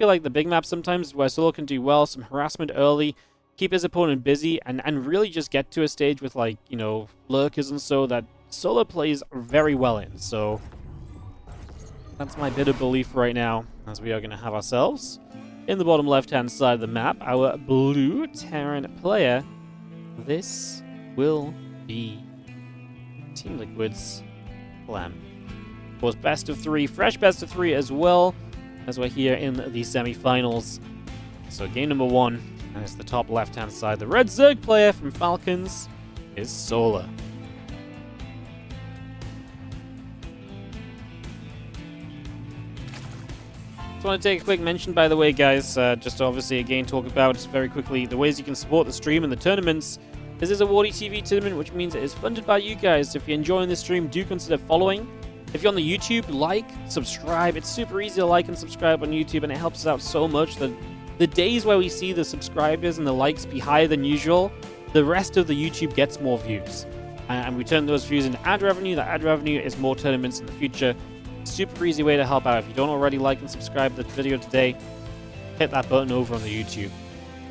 feel like the big map sometimes is where Solo can do well, some harassment early, keep his opponent busy, and really just get to a stage with, like, you know, lurkers and so that Solo plays very well in. So that's my bit of belief right now, as we are going to have ourselves, in the bottom left-hand side of the map, our blue Terran player. This will be Team Liquid's Clem. Of course, best of 3, fresh best of 3 as well, as we're here in the semi-finals. So game number 1, and it's the top left-hand side. The red Zerg player from Falcons is Solar. Just want to take a quick mention, by the way, guys, just to obviously again talk about very quickly the ways you can support the stream and the tournaments. This is a WardiTV tournament, which means it is funded by you guys. If you're enjoying this stream, do consider following. If you're on the YouTube, like, subscribe. It's super easy to like and subscribe on YouTube, and it helps us out so much that the days where we see the subscribers and the likes be higher than usual, the rest of the YouTube gets more views. And we turn those views into ad revenue. That ad revenue is more tournaments in the future. Super easy way to help out. If you don't already like and subscribe to the video today, hit that button over on the YouTube.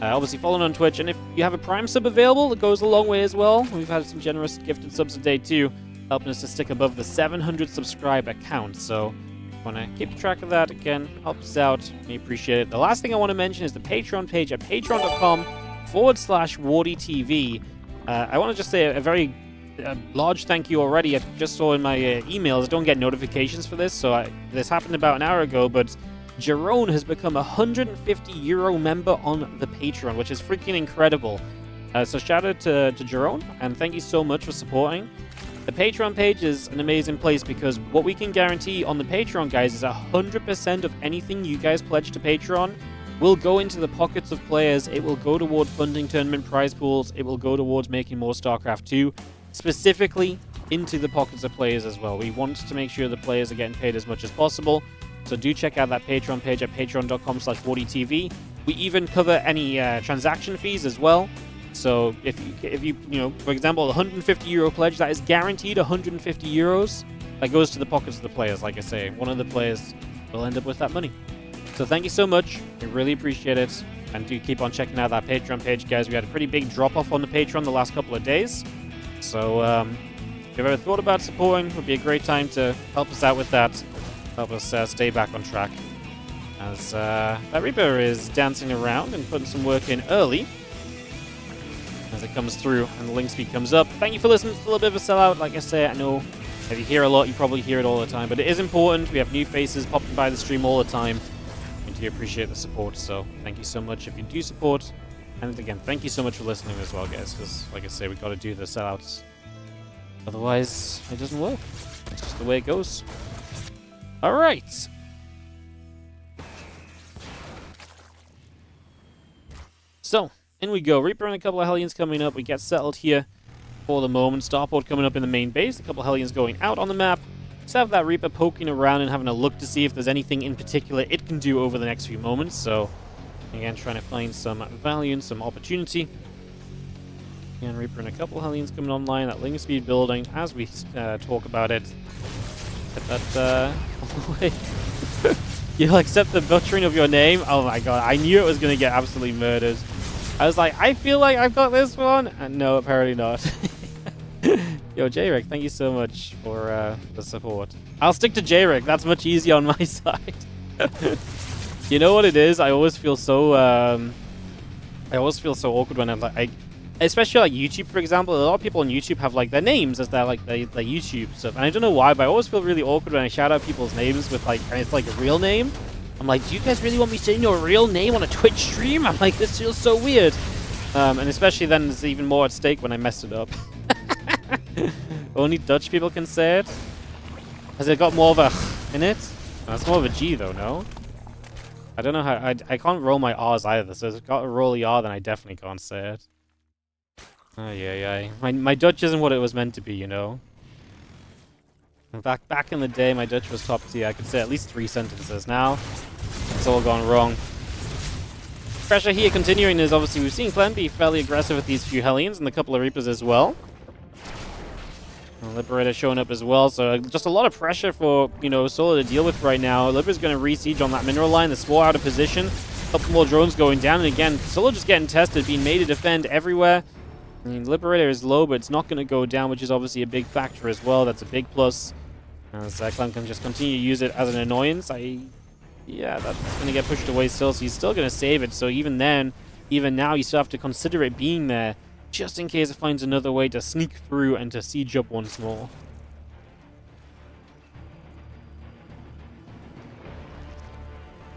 Obviously follow on Twitch, and if you have a Prime sub available, it goes a long way as well. We've had some generous gifted subs today too, helping us to stick above the 700 subscriber count. So want to keep track of that. Again, help us out. We appreciate it. The last thing I want to mention is the Patreon page at patreon.com/WardiTV. I want to just say a very large thank you already. I just saw in my emails, I don't get notifications for this, so this happened about an hour ago, but Jerome has become a €150 member on the Patreon, which is freaking incredible. So shout out to Jerome, and thank you so much for supporting. The Patreon page is an amazing place because what we can guarantee on the Patreon, guys, is 100% of anything you guys pledge to Patreon will go into the pockets of players. It will go toward funding tournament prize pools. It will go towards making more StarCraft 2, specifically into the pockets of players as well. We want to make sure the players are getting paid as much as possible. So do check out that Patreon page at patreon.com/WardiTV. We even cover any transaction fees as well. So if you for example, the €150 pledge, that is guaranteed €150. That goes to the pockets of the players. Like I say, one of the players will end up with that money. So thank you so much. We really appreciate it. And do keep on checking out that Patreon page, guys. We had a pretty big drop-off on the Patreon the last couple of days. So if you've ever thought about supporting, it would be a great time to help us out with that. Help us stay back on track. As that Reaper is dancing around and putting some work in early as it comes through and the link speed comes up. Thank you for listening. It's a little bit of a sellout. Like I say, I know if you hear a lot, you probably hear it all the time, but it is important. We have new faces popping by the stream all the time. We do appreciate the support, so thank you so much if you do support. And again, thank you so much for listening as well, guys, because like I say, we got to do the sellouts. Otherwise, it doesn't work. It's just the way it goes. All right. So, in we go. Reaper and a couple of Hellions coming up. We get settled here for the moment. Starport coming up in the main base. A couple of Hellions going out on the map. Just have that Reaper poking around and having a look to see if there's anything in particular it can do over the next few moments. So, again, trying to find some value and some opportunity. Again, Reaper and a couple of Hellions coming online. That link speed building as we talk about it. Get that away. You'll accept the butchering of your name? Oh my god, I knew it was going to get absolutely murdered. I was like, I feel like I've got this one. And no, apparently not. Yo, J-Rick, thank you so much for the support. I'll stick to J-Rick. That's much easier on my side. You know what it is? I always feel so awkward when I'm like, especially like YouTube, for example. A lot of people on YouTube have like their names as their YouTube stuff, and I don't know why, but I always feel really awkward when I shout out people's names with like, and it's like a real name. I'm like, do you guys really want me saying your real name on a Twitch stream? I'm like, this feels so weird. And especially then there's even more at stake when I mess it up. Only Dutch people can say it. Has it got more of a in it? That's more of a G though, no? I don't know how, I can't roll my R's either, so if it's got a rolly R, then I definitely can't say it. Oh yeah. My Dutch isn't what it was meant to be, you know? Back in the day, my Dutch was top tier. I could say at least 3 sentences. Now, it's all gone wrong. Pressure here continuing is obviously we've seen Clem be fairly aggressive with these few Hellions and a couple of Reapers as well. Liberator showing up as well, so just a lot of pressure for, Solar to deal with right now. Liberator's going to re-siege on that mineral line. The Spore out of position. A couple more drones going down, and again, Solar just getting tested, being made to defend everywhere. I mean, Liberator is low, but it's not going to go down, which is obviously a big factor as well. That's a big plus. As Clem can just continue to use it as an annoyance. Yeah, that's going to get pushed away still, so he's still going to save it. So even then, even now, you still have to consider it being there, just in case it finds another way to sneak through and to siege up once more.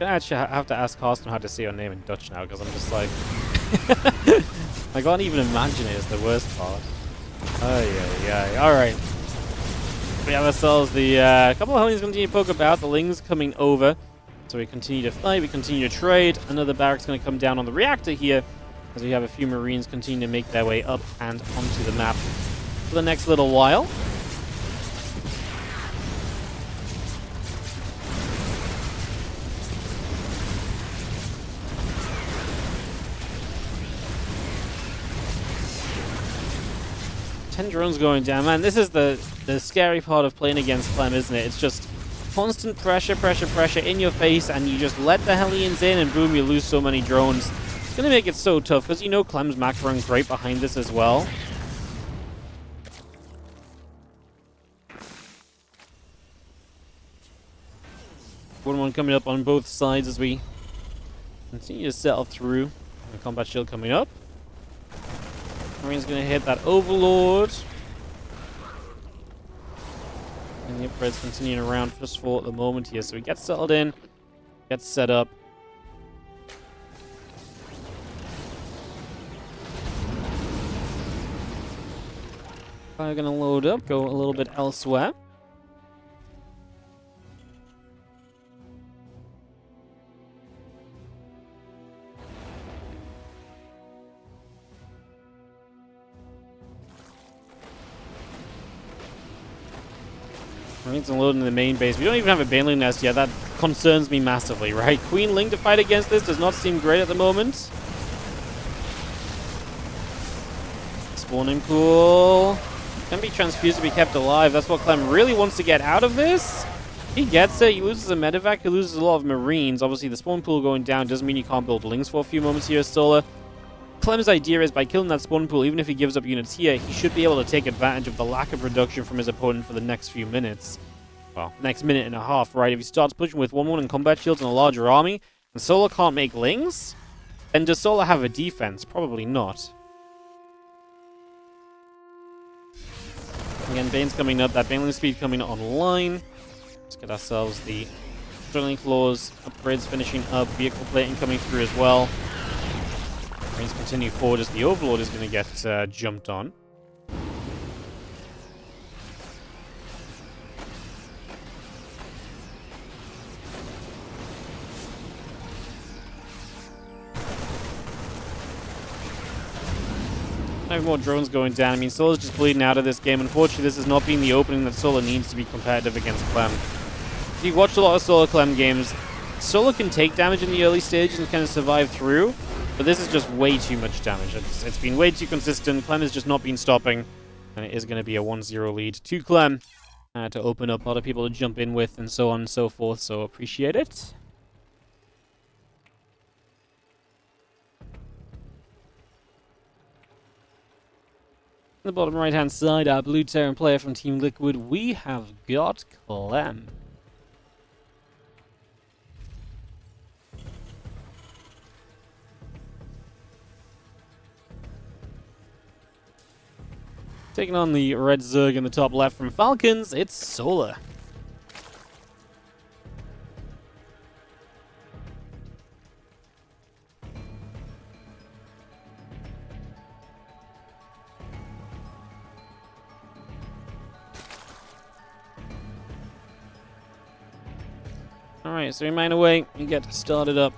I actually have to ask Carsten how to say your name in Dutch now, because I'm just like... I can't even imagine it is the worst part. Alright. We have ourselves the couple of homies continue to poke about, the Lings coming over. So we continue to fight, we continue to trade. Another barracks going to come down on the reactor here, as we have a few Marines continue to make their way up and onto the map for the next little while. Ten drones going down. Man, this is the scary part of playing against Clem, isn't it? It's just constant pressure in your face, and you just let the Hellions in, and boom, you lose so many drones. It's going to make it so tough, because Clem's macroing great behind this as well. One coming up on both sides as we continue to settle through. The combat shield coming up. Marine's going to hit that Overlord. And the upgrade's continuing around just for the moment here. So we get settled in, get set up. We're going to load up, go a little bit elsewhere. Marines unloading the main base. We don't even have a Baneling nest yet. That concerns me massively, right? Queen Ling to fight against this does not seem great at the moment. Spawning pool. Can be transfused to be kept alive. That's what Clem really wants to get out of this. He gets it. He loses a medevac. He loses a lot of Marines. Obviously, the spawn pool going down doesn't mean you can't build Lings for a few moments here, Solar. Clem's idea is by killing that spawn pool, even if he gives up units here, he should be able to take advantage of the lack of reduction from his opponent for the next few minutes. Well, next minute and a half, right? If he starts pushing with 1-1 and combat shields and a larger army, and Solar can't make Lings, then does Solar have a defense? Probably not. Again, Bane's coming up, that Baneling speed coming online. Let's get ourselves the Sterling Claws upgrades finishing up, vehicle plating coming through as well. Marines continue forward as the Overlord is going to get jumped on. No more drones going down. I mean, Solar's just bleeding out of this game. Unfortunately, this has not been the opening that Solar needs to be competitive against Clem. If you've watched a lot of Solar Clem games, Solar can take damage in the early stages and kind of survive through. But this is just way too much damage. It's been way too consistent. Clem has just not been stopping. And it is going to be a 1-0 lead to Clem to open up a lot of people to jump in with and so on and so forth. So appreciate it. On the bottom right-hand side, our blue Terran player from Team Liquid, we have got Clem. Taking on the red Zerg in the top left from Falcons, it's Solar. Alright, so we mine away and get started up.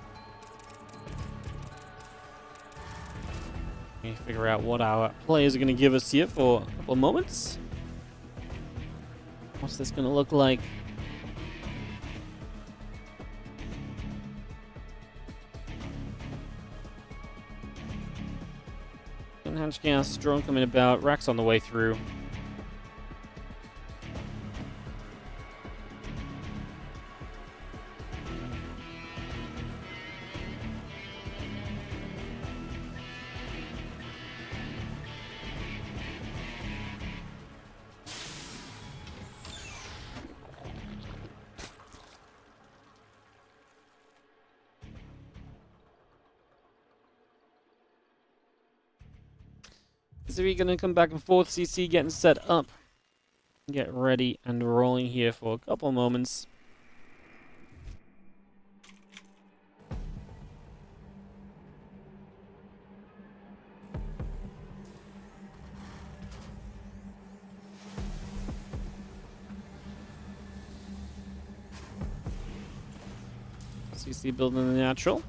Figure out what our players are going to give us here for a couple of moments. What's this going to look like? Enhanced gas, drone coming about, racks on the way through. TvZ going to come back and forth. CC getting set up. Get ready and rolling here for a couple moments. CC building the natural.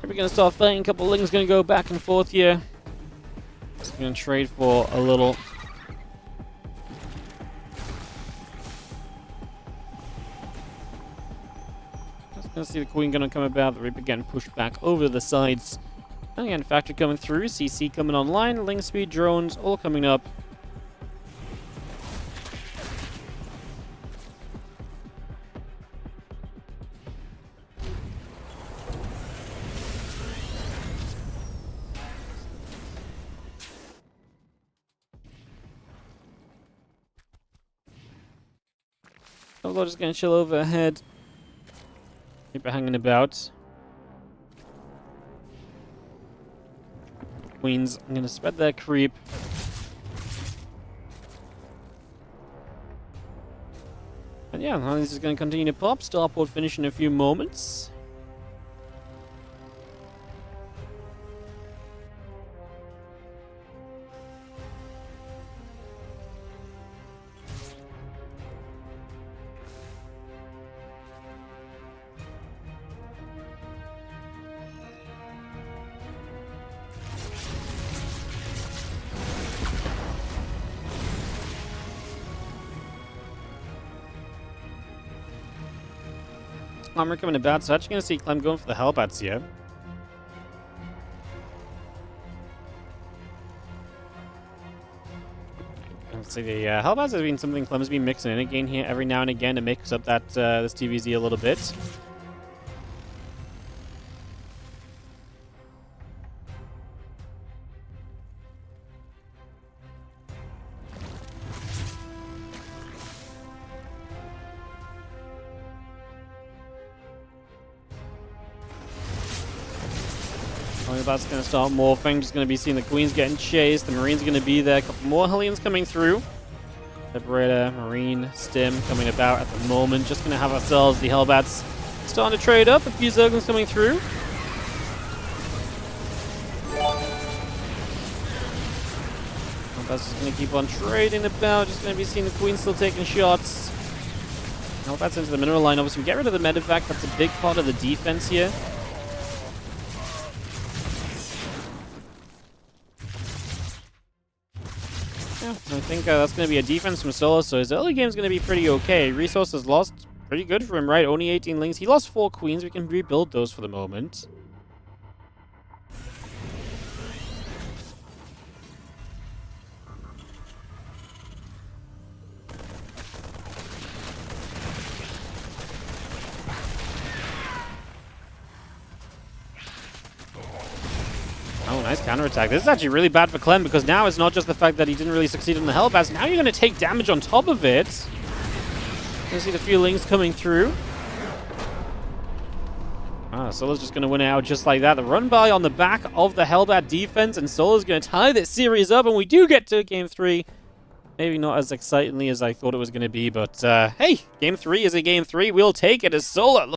We're going to start fighting. A couple of Lings going to go back and forth here. Just going to trade for a little. Just going to see the Queen going to come about. The Reaper getting pushed back over the sides. And again, Factory coming through. CC coming online. Ling speed drones all coming up. We're just going to chill overhead. Keep it hanging about. Queens, I'm going to spread their creep. And yeah, this is going to continue to pop. Starport finish in a few moments. Armor coming about, so actually going to see Clem going for the Hellbats here. Let's see, the Hellbats has been something Clem's been mixing in again here every now and again to mix up that this TvZ a little bit. That's going to start morphing. Just going to be seeing the Queens getting chased. The Marines are going to be there. A couple more Hellions coming through. Liberator, Marine, Stim coming about at the moment. Just going to have ourselves the Hellbats starting to trade up. A few Zerglings coming through. Hellbats just going to keep on trading about. Just going to be seeing the Queens still taking shots. Hellbats into the mineral line. Obviously, we get rid of the medevac. That's a big part of the defense here. I think that's going to be a defense from Solo, so his early game is going to be pretty okay. Resources lost, pretty good for him, right? Only 18 Lings. He lost 4 Queens. We can rebuild those for the moment. Oh, nice counterattack. This is actually really bad for Clem because now it's not just the fact that he didn't really succeed on the Hellbats. Now you're going to take damage on top of it. You see the few Lings coming through. Solo's just going to win it out just like that. The run by on the back of the Hellbat defense, and Solo's going to tie this series up, and we do get to Game 3. Maybe not as excitingly as I thought it was going to be, but hey, Game 3 is a Game 3. We'll take it as Solo.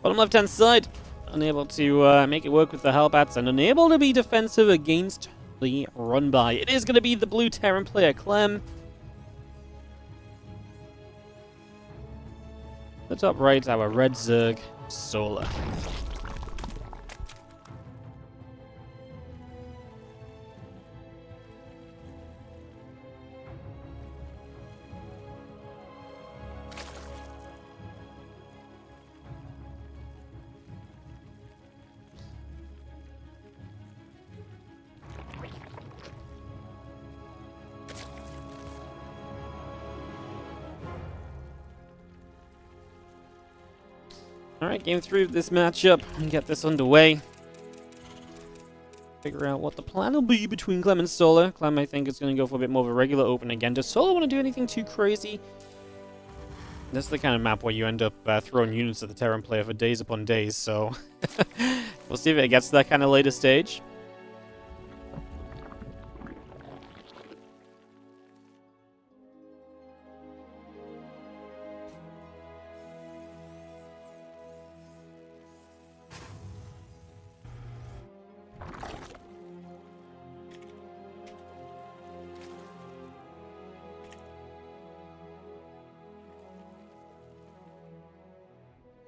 Bottom left-hand side, unable to make it work with the Hellbats and unable to be defensive against the run-by. It is going to be the blue Terran player, Clem. The top right, our red Zerg Solar. Alright, game 3 of this matchup. And get this underway. Figure out what the plan will be between Clem and Solar. Clem, I think, is going to go for a bit more of a regular open again. Does Solar want to do anything too crazy? This is the kind of map where you end up throwing units at the Terran player for days upon days, so we'll see if it gets to that kind of later stage.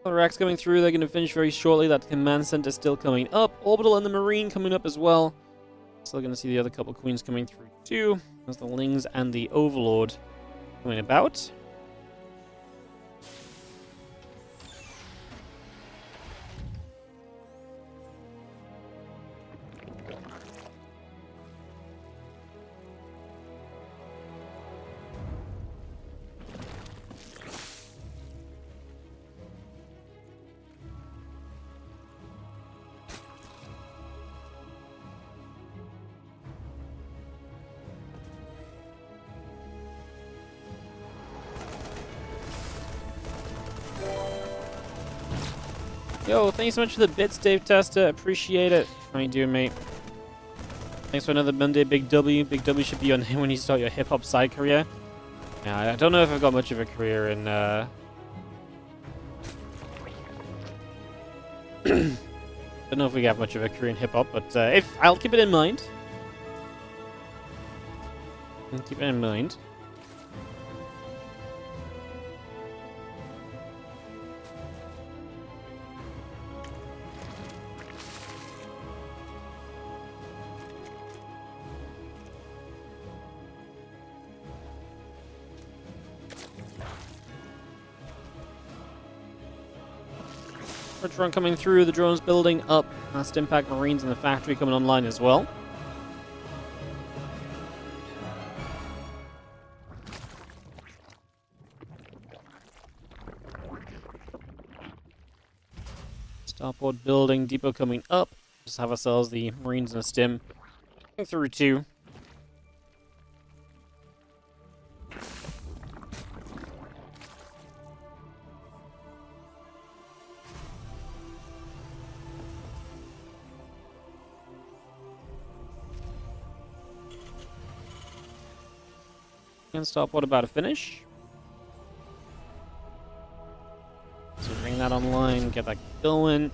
Racks coming through, they're going to finish very shortly. That command center still coming up. Orbital and the Marine coming up as well. Still going to see the other couple queens coming through too. There's the Lings and the Overlord coming about. Yo, thanks so much for the bits, Dave Testa. Appreciate it. How you doing, mate? Thanks for another Monday, Big W. Big W should be on here when you start your hip-hop side career. Yeah, I don't know if I've got much of a career in, I don't know if we have much of a career in hip-hop, but if I'll keep it in mind. Keep it in mind. Run coming through, the drones building up. Last Impact Marines in the factory coming online as well. Starport building, depot coming up. Just have ourselves the Marines and a stim coming through too. And Starport about to finish. So bring that online, get that going.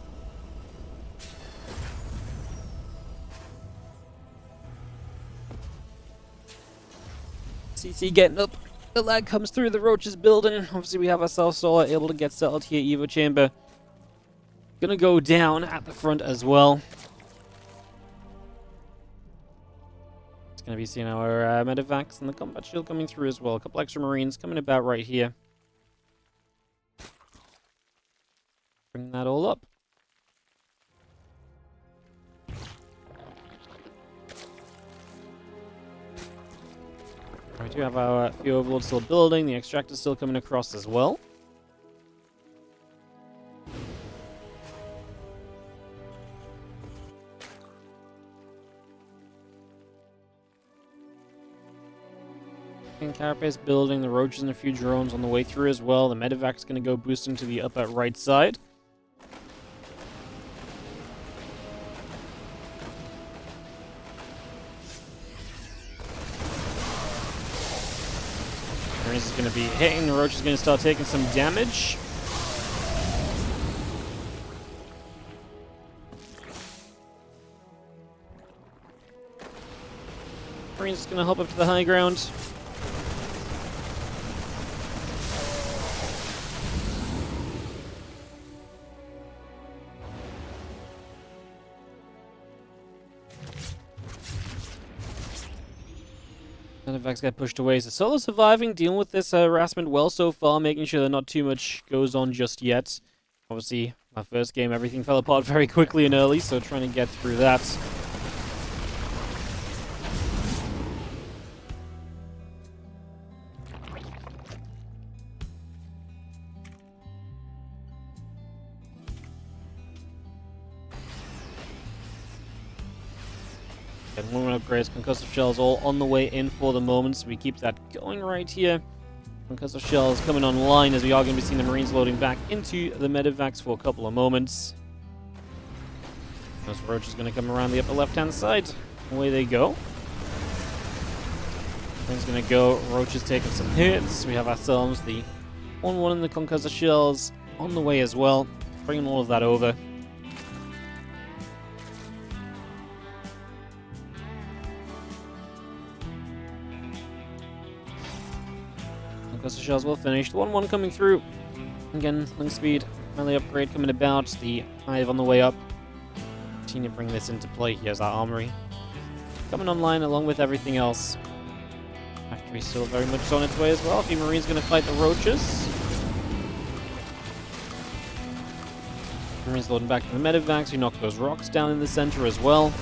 CC getting up. The lag comes through, the Roach is building. Obviously we have ourselves Solar able to get settled here. Evo Chamber gonna go down at the front as well. Going to be seeing our medevacs and the combat shield coming through as well. A couple extra Marines coming about right here. Bring that all up. We do have our few Overlords still building. The Extractor still coming across as well. Carapace building, the Roaches and a few drones on the way through as well. The medevac's going to go boosting to the upper right side. Marines is going to be hitting, the Roach is going to start taking some damage. Marines is going to hop up to the high ground. Medivacs get pushed away. So Solo surviving, dealing with this harassment well so far, making sure that not too much goes on just yet. Obviously, my first game, everything fell apart very quickly and early, so trying to get through that. And movement upgrades, concussive shells all on the way in for the moment, so we keep that going right here. Concussive shells coming online as we are going to be seeing the Marines loading back into the Medivacs for a couple of moments. This Roach is going to come around the upper left-hand side. Away they go. Marines going to go. Roach is taking some hits. We have ourselves the 1-1 in the concussive shells on the way as well. Bringing all of that over. Concussive shells well finished. 1-1 coming through. Again, link speed, melee upgrade coming about. The hive on the way up. Continue to bring this into play. Here's our armory. Coming online along with everything else. Factory still very much on its way as well. A few Marines going to fight the Roaches. Marines loading back to the Medivacs. We knock those rocks down in the center as well.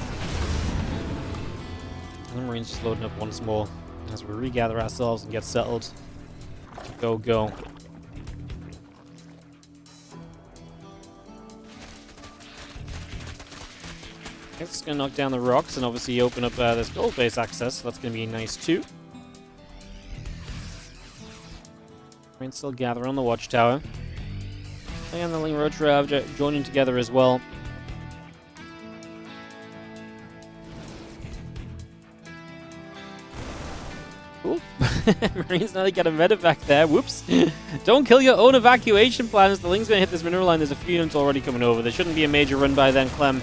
And the Marines just loading up once more as we regather ourselves and get settled. Go, go. It's going to knock down the rocks and obviously open up this gold base access. So that's going to be nice too. Marines still gather on the watchtower. And the Ling Roach Ravager joining together as well. Cool. Marines now they get a medevac there. Whoops. Don't kill your own evacuation plans. The Ling's going to hit this mineral line. There's a few units already coming over. There shouldn't be a major run by then. Clem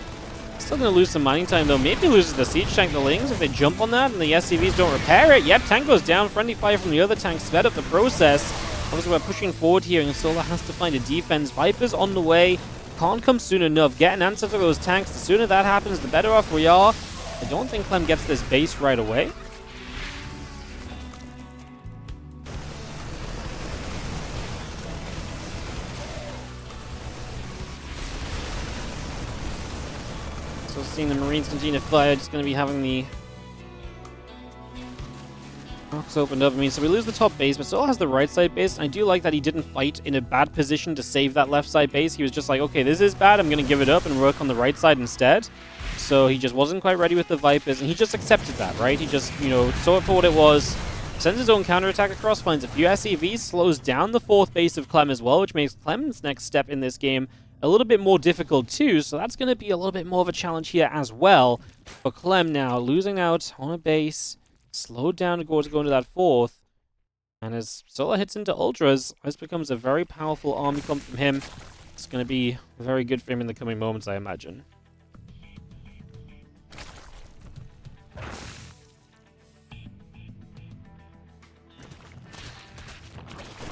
still going to lose some mining time though. Maybe loses the siege tank. The Lings, if they jump on that and the SCVs don't repair it. Yep, tank goes down. Friendly fire from the other tank sped up the process. Obviously we're pushing forward here and Solar has to find a defense. Viper's on the way. Can't come soon enough. Get an answer to those tanks. The sooner that happens, the better off we are. I don't think Clem gets this base right away. So seeing the Marines continue to fire, just going to be having the rocks opened up. I mean, so we lose the top base, but still has the right side base. And I do like that he didn't fight in a bad position to save that left side base. He was just like, okay, this is bad. I'm going to give it up and work on the right side instead. So he just wasn't quite ready with the Vipers, and he just accepted that, right? He just, you know, saw it for what it was, sends his own counterattack across, finds a few SCVs, slows down the fourth base of Clem as well, which makes Clem's next step in this game a little bit more difficult too, so that's going to be a little bit more of a challenge here as well. For Clem now, losing out on a base, slowed down to go into that fourth, and as Solar hits into Ultras, this becomes a very powerful army comp from him. It's going to be very good for him in the coming moments, I imagine.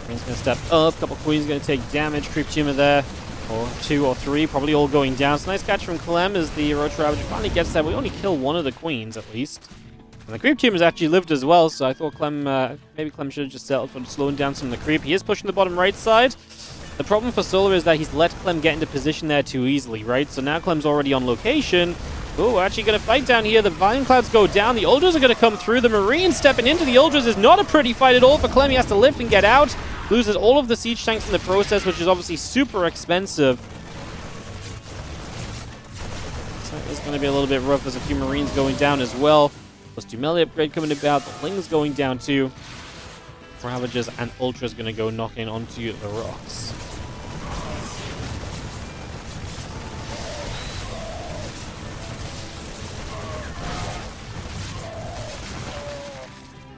Queen's going to step up, couple Queens going to take damage, Creep Tumor there. Or 2 or 3, probably all going down. So nice catch from Clem as the Roach Ravager finally gets there. We only kill one of the Queens, at least. And the Creep team has actually lived as well, so I thought Clem, maybe Clem should have just settled for slowing down some of the creep. He is pushing the bottom right side. The problem for Solar is that he's let Clem get into position there too easily, right? So now Clem's already on location. Oh, actually going to fight down here. The Vine Clouds go down. The Ultras are going to come through. The Marines stepping into the Ultras is not a pretty fight at all for Clem. He has to lift and get out. Loses all of the siege tanks in the process, which is obviously super expensive. So it's going to be a little bit rough. There's a few Marines going down as well. Plus 2 melee upgrade coming about. The Ling's going down too. Ravagers and Ultras going to go knocking onto the rocks.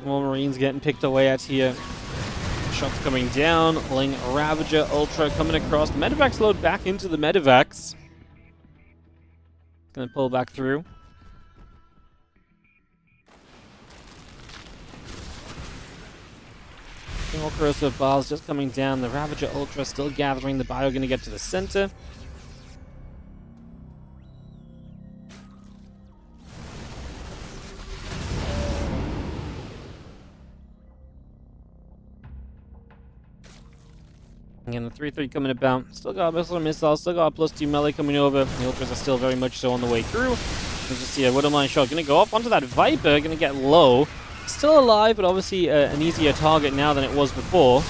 More Marines getting picked away at here. Shots coming down. Ling, Ravager, Ultra coming across. The Medivacs load back into the Medivacs. Gonna pull back through. More corrosive bars just coming down. The Ravager Ultra still gathering. The Bio gonna get to the center. Again, the 3-3 coming about. Still got a missile, still got a +2 melee coming over. The Ultras are still very much so on the way through. You just see a Widowmine shot going to go off onto that Viper, going to get low. Still alive, but obviously an easier target now than it was before.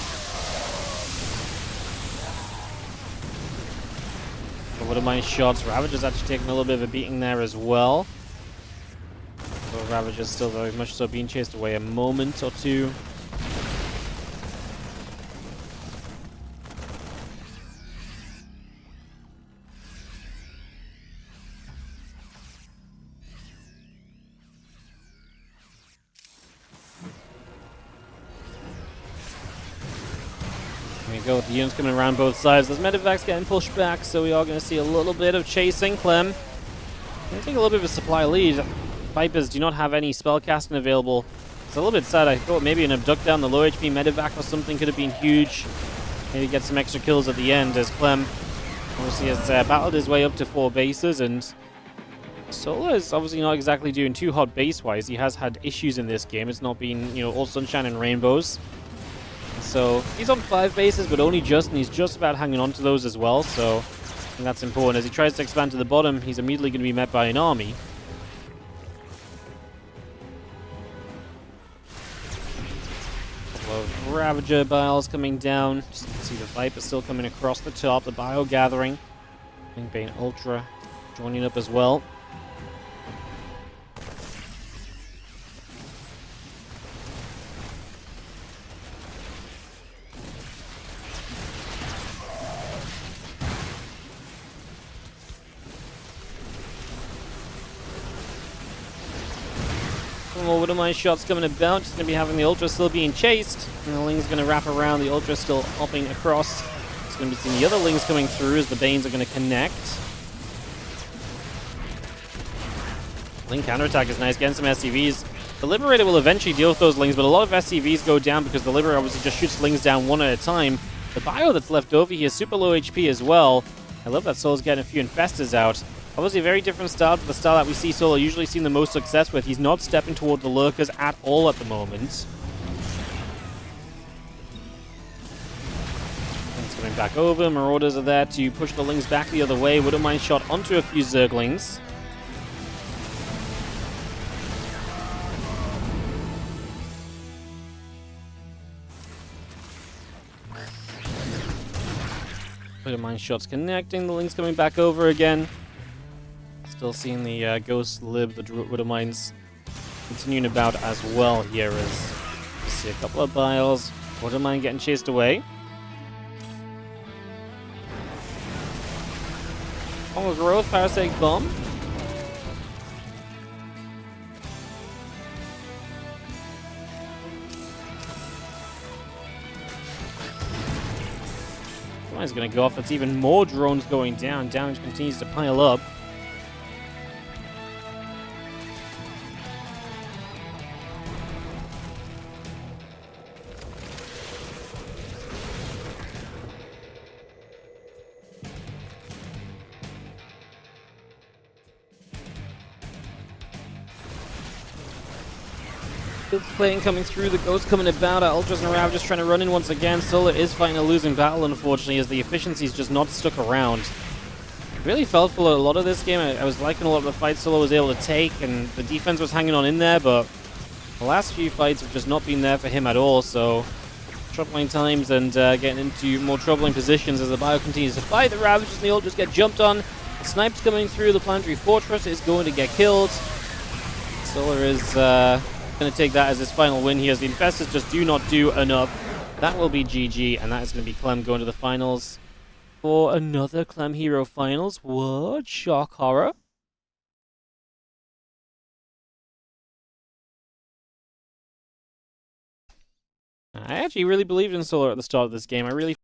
The Widowmine shots. Ravager's actually taking a little bit of a beating there as well. So Ravager's still very much so being chased away a moment or two. There we go, with the units coming around both sides. Those medevacs getting pushed back, so we are going to see a little bit of chasing. Clem going to take a little bit of a supply lead. Vipers do not have any spellcasting available. It's a little bit sad. I thought maybe an abduct down the low HP medevac or something could have been huge. Maybe get some extra kills at the end, as Clem obviously has battled his way up to 4 bases, and Solar is obviously not exactly doing too hot base-wise. He has had issues in this game. It's not been, all sunshine and rainbows. So he's on 5 bases, but only just, and he's just about hanging on to those as well. So I think that's important. As he tries to expand to the bottom, he's immediately going to be met by an army. Ravager Biles coming down. Just see the Viper still coming across the top. The Bio gathering. I think Bane Ultra joining up as well. More Widowmine shots coming about. Just going to be having the Ultra still being chased. And the Ling's going to wrap around. The Ultra still hopping across. It's going to be seeing the other Lings coming through as the Banes are going to connect. Ling counterattack is nice, getting some SCVs. The Liberator will eventually deal with those Lings, but a lot of SCVs go down because the Liberator obviously just shoots Lings down one at a time. The Bio that's left over here is super low HP as well. I love that Soul's getting a few Infestors out. Obviously a very different style to the style that we see Solo usually seen the most success with. He's not stepping toward the Lurkers at all at the moment. It's coming back over. Marauders are there to push the Lings back the other way. Widowmine shot onto a few Zerglings. Widowmine shots connecting. The Lings coming back over again. Still seeing the Ghost Lib, the Widowmines continuing about as well here as you see a couple of Biles. Widowmine getting chased away. Oh, growth, Parasitic Bomb. Widowmine's going to go off. That's even more drones going down. Damage continues to pile up. Plane coming through, the Ghost coming about, Ultras and Rav just trying to run in once again. Solar is fighting a losing battle, unfortunately, as the efficiency's just not stuck around. Really felt for a lot of this game. I was liking a lot of the fights Solar was able to take, and the defense was hanging on in there, but the last few fights have just not been there for him at all, so troubling times and getting into more troubling positions as the Bio continues to fight. The Ravagers and the Ultras get jumped on. The Snipes coming through, the Planetary Fortress is going to get killed. Solar is going to take that as his final win here, as the Infestors just do not do enough. That will be GG, and that is going to be Clem going to the finals for another Clem Hero Finals. What? Shock horror? I actually really believed in Solar at the start of this game. I really